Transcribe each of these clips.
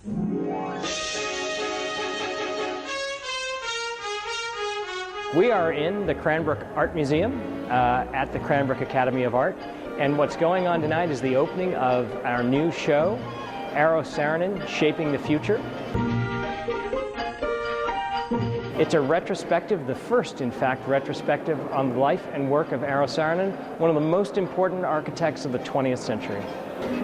We are in the Cranbrook Art Museum at the Cranbrook Academy of Art, and what's going on tonight is the opening of our new show, Eero Saarinen, Shaping the Future. It's a retrospective, the first, in fact, retrospective on the life and work of Eero Saarinen, one of the most important architects of the 20th century.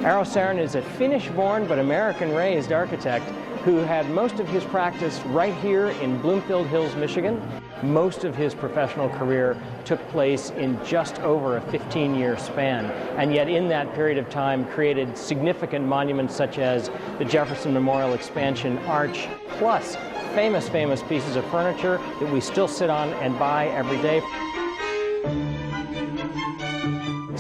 Eero Saarinen is a Finnish-born but American-raised architect who had most of his practice right here in Bloomfield Hills, Michigan. Most of his professional career took place in just over a 15-year span, and yet in that period of time created significant monuments such as the Jefferson Memorial Expansion Arch, plus famous pieces of furniture that we still sit on and buy every day.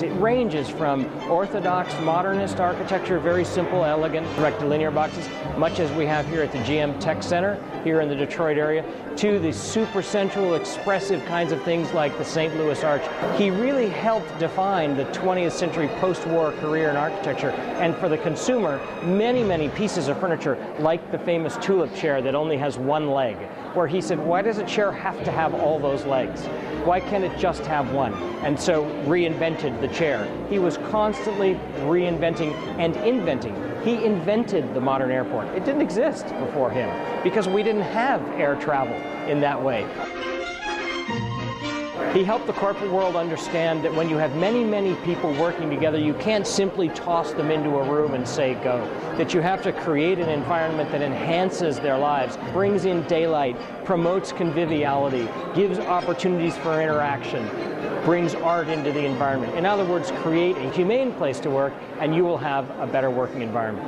It ranges from orthodox modernist architecture, very simple, elegant, rectilinear boxes, much as we have here at the GM Tech Center here in the Detroit area, to the super sensual, expressive kinds of things like the St. Louis Arch. He really helped define the 20th century post-war career in architecture, and for the consumer, many pieces of furniture, like the famous tulip chair that only has one leg, where he said, why does a chair have to have all those legs? Why can't it just have one? And so reinvented the chair. He was constantly reinventing and inventing. He invented the modern airport. It didn't exist before him because we didn't have air travel in that way. He helped the corporate world understand that when you have many people working together, you can't simply toss them into a room and say go. That you have to create an environment that enhances their lives, brings in daylight, promotes conviviality, gives opportunities for interaction, brings art into the environment. In other words, create a humane place to work and you will have a better working environment.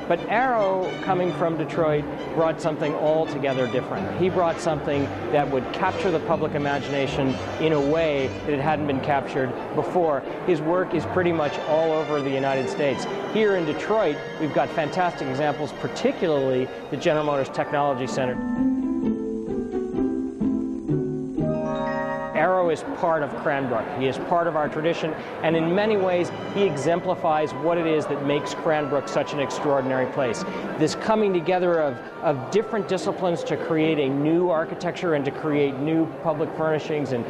But Eero, coming from Detroit, brought something altogether different. He brought something that would capture the public imagination in a way that it hadn't been captured before. His work is pretty much all over the United States. Here in Detroit, we've got fantastic examples, particularly the General Motors Technology Center. Eero is part of Cranbrook. He is part of our tradition, and in many ways, he exemplifies what it is that makes Cranbrook such an extraordinary place. This coming together of different disciplines to create a new architecture and to create new public furnishings, and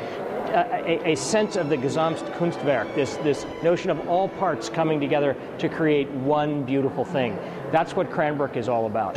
a sense of the Gesamtkunstwerk, this notion of all parts coming together to create one beautiful thing. That's what Cranbrook is all about.